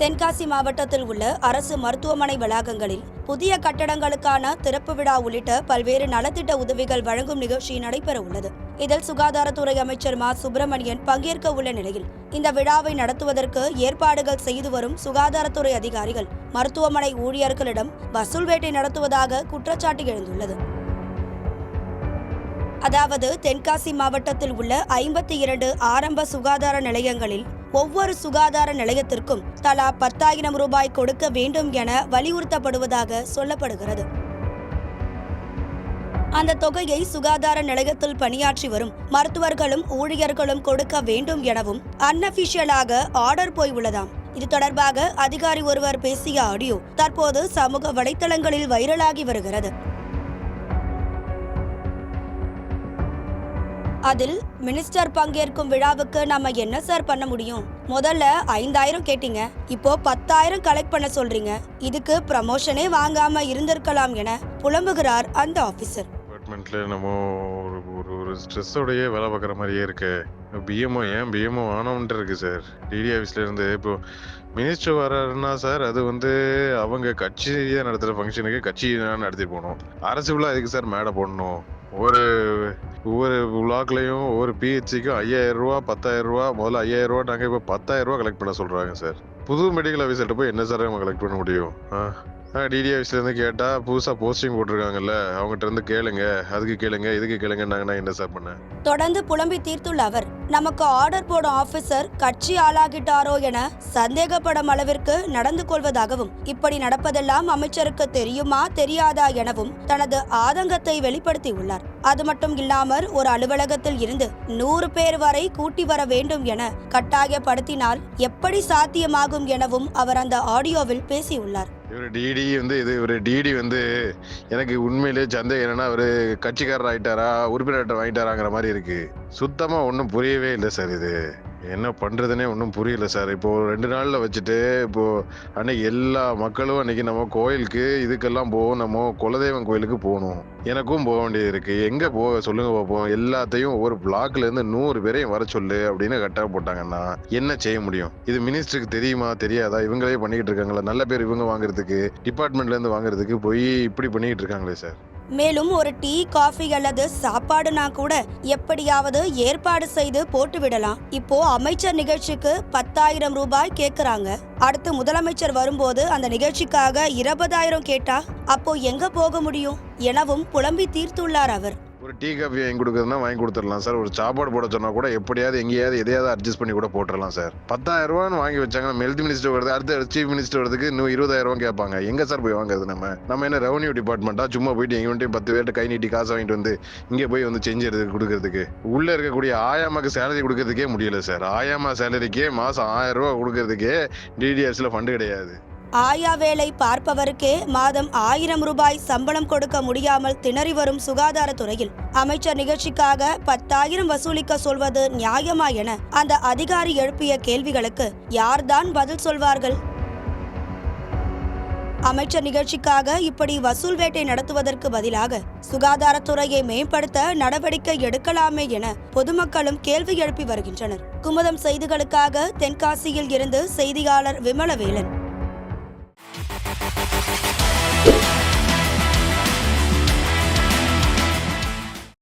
தென்காசி மாவட்டத்தில் உள்ள அரசு மருத்துவமனை வளாகங்களில் புதிய கட்டடங்களுக்கான திறப்பு விழா உள்ளிட்ட பல்வேறு நலத்திட்ட உதவிகள் வழங்கும் நிகழ்ச்சி நடைபெற உள்ளது. இதில் சுகாதாரத்துறை அமைச்சர் மா. சுப்பிரமணியன் பங்கேற்க உள்ள நிலையில் இந்த விழாவை நடத்துவதற்கு ஏற்பாடுகள் செய்து வரும் சுகாதாரத்துறை அதிகாரிகள் மருத்துவமனை ஊழியர்களிடம் வசூல் வேட்டை நடத்துவதாக குற்றச்சாட்டு எழுந்துள்ளது. அதாவது தென்காசி மாவட்டத்தில் உள்ள 52 ஆரம்ப சுகாதார நிலையங்களில் ஒவ்வொரு சுகாதார நிலையத்திற்கும் தலா 10,000 ரூபாய் கொடுக்க வேண்டும் என வலியுறுத்தப்படுவதாக சொல்லப்படுகிறது. அந்த தொகையை சுகாதார நிலையத்தில் பணியாற்றி வரும் மருத்துவர்களும் ஊழியர்களும் கொடுக்க வேண்டும் எனவும் அன்அபிஷியலாக ஆர்டர் போய் உள்ளதாம். இது தொடர்பாக அதிகாரி ஒருவர் பேசிய ஆடியோ தற்போது சமூக வலைதளங்களில் வைரலாகி வருகிறது. அதில் மினிஸ்டர் பங்கேற்கும் விழாவுக்கு நம்ம என்ன சார் பண்ண முடியும்? முதல்ல 5,000 கேட்டீங்க, இப்போ 10,000 கலெக்ட் பண்ண சொல்றீங்க. இதுக்கு ப்ரமோஷனே வாங்காம இருந்திருக்கலாம் என புலம்புகிறார் அந்த ஆபீசர். டிபார்ட்மெண்ட்ல நம்ம ஒரு ஸ்ட்ரெஸ்ஸோடயே வேலை பார்க்குற மாதிரியே இருக்கு. பிஎம்ஓ ஆனவன்ட்டு இருக்கு சார். டிடி ஆஃபீஸ்ல இருந்து இப்போ மினிஸ்டர் வர்றாருன்னா சார் அது அவங்க கட்சியை நடத்துகிற ஃபங்க்ஷனுக்கு கட்சி நடத்திட்டு போகணும். அரசு விழா எதுக்கு சார் மேடை போடணும்? ஒவ்வொரு பிளாக்லையும் ஒவ்வொரு பிஹெச்சிக்கும் 5,000 ரூபா 10,000 ரூபா, முதல்ல 5,000 ரூபா நாங்கள் இப்போ 10,000 ரூபா கலெக்ட் பண்ண சொல்கிறாங்க சார். புது மெடிக்கல் ஆஃபீஸர்கிட்ட போய் என்ன சார் நம்ம கலெக்ட் பண்ண முடியும்? டிடி ஆஃபீஸ்லேருந்து கேட்டால் புதுசாக போஸ்டிங் போட்டிருக்காங்கல்ல, அவங்ககிட்ட இருந்து கேளுங்க, அதுக்கு கேளுங்க, இதுக்கு கேளுங்க, நான் என்ன சார் பண்ணேன்? தொடர்ந்து புலம்பி தீர்த்துள்ள அவர், நமக்கு ஆர்டர் போடும் ஆபீசர் கட்சி ஆளாகிட்டாரோ என சந்தேகப்படும் அளவிற்கு நடந்து கொள்வதாகவும், இப்படி நடப்பதெல்லாம் அமைச்சருக்கு தெரியுமா தெரியாதா எனவும் தனது ஆதங்கத்தை வெளிப்படுத்தியுள்ளார். அது மட்டும் இல்லாமல் ஒரு அலுவலகத்தில் இருந்து 100 பேர் வரை கூட்டி வர வேண்டும் என கட்டாயப்படுத்தினால் எப்படி சாத்தியமாகும் எனவும் அவர் அந்த ஆடியோவில் பேசியுள்ளார். இவர் டிடி எனக்கு உண்மையிலே சந்தேகம் என்னன்னா, அவரு கட்சிக்காரர் ஆயிட்டாரா, உறுப்பினர் வாங்கிட்டாராங்கிற மாதிரி இருக்கு. சுத்தமா ஒன்றும் புரியவே இல்லை சார். இது என்ன பண்றதுன்னே ஒன்றும் புரியல சார். இப்போ 2 நாள்ல வச்சுட்டு இப்போ அன்னைக்கு எல்லா மக்களும் அன்னைக்கு நம்ம கோயிலுக்கு இதுக்கெல்லாம் போவோம், நம்ம குலதெய்வம் கோயிலுக்கு போகணும். எனக்கும் போக வேண்டியது இருக்கு. எங்க போக சொல்லுங்க பார்ப்போம். எல்லாத்தையும் ஒரு பிளாக்ல இருந்து 100 பேரையும் வர சொல்லு அப்படின்னு கட்டாயம் போட்டாங்கன்னா என்ன செய்ய முடியும்? இது மினிஸ்டருக்கு தெரியுமா தெரியாதா? இவங்களே பண்ணிக்கிட்டு இருக்காங்களா? நல்ல பேர் இவங்க வாங்குறதுக்கு, டிபார்ட்மெண்ட்ல இருந்து வாங்குறதுக்கு போய் இப்படி பண்ணிக்கிட்டு இருக்காங்களே சார். மேலும் ஒரு டீ, காஃபி அல்லது சாப்பாடுனா கூட எப்படியாவது ஏற்பாடு செய்து போட்டு விடலாம். இப்போ அமைச்சர் நிகழ்ச்சிக்கு 10,000 ரூபாய் கேட்கறாங்க. அடுத்து முதலமைச்சர் வரும்போது அந்த நிகழ்ச்சிக்காக 20,000 கேட்டா அப்போ எங்க போக முடியும் எனவும் புலம்பி தீர்த்துள்ளார் அவர். ஒரு டீ காஃபி வாங்கி கொடுக்குறதுனா வாங்கி கொடுத்துடலாம் சார். ஒரு சாப்பாடு போட சொன்னா கூட எப்படியாவது எங்கேயாவது எதையாவது அட்ஜஸ்ட் பண்ணி கூட போட்டுடலாம் சார். 10,000 ரூபான்னு வாங்கி வச்சாங்க. ஹெல்த் மினிஸ்டர் வருது, அடுத்த சீஃப் மினிஸ்டர் வரதுக்கு இன்னும் 20,000 ரூபா கேட்பாங்க. எங்க சார் போய் வாங்குறது? நம்ம என்ன ரெவன்யூ டிபார்ட்மெண்ட்டா? சும்மா போயிட்டு எங்க 10 பேர்ட்ட கை நீட்டி காசு வாங்கிட்டு இங்கே போய் செஞ்சு கொடுக்கறதுக்கு உள்ள இருக்கக்கூடிய ஆயாமாக்கு சேலரி கொடுக்கறதுக்கே முடியல சார். ஆயாமா சேலரிக்கே மாசம் 1,000 ரூபா கொடுக்கறதுக்கே டிடிஎஸ்ல ஃபண்டு கிடையாது. ஆயா வேலை பார்ப்பவருக்கே மாதம் 1,000 ரூபாய் சம்பளம் கொடுக்க முடியாமல் திணறி வரும் சுகாதாரத்துறையில் அமைச்சர் நிகழ்ச்சிக்காக 10,000 வசூலிக்க சொல்வது நியாயமா என அந்த அதிகாரி எழுப்பிய கேள்விகளுக்கு யார்தான் பதில் சொல்வார்கள்? அமைச்சர் நிகழ்ச்சிக்காக இப்படி வசூல் வேட்டை நடத்துவதற்கு பதிலாக சுகாதாரத்துறையை மேம்படுத்த நடவடிக்கை எடுக்கலாமே என பொதுமக்களும் கேள்வி எழுப்பி வருகின்றனர். குமுதம் செய்திகளுக்காக தென்காசியில் இருந்து செய்தியாளர் விமலவேலன்.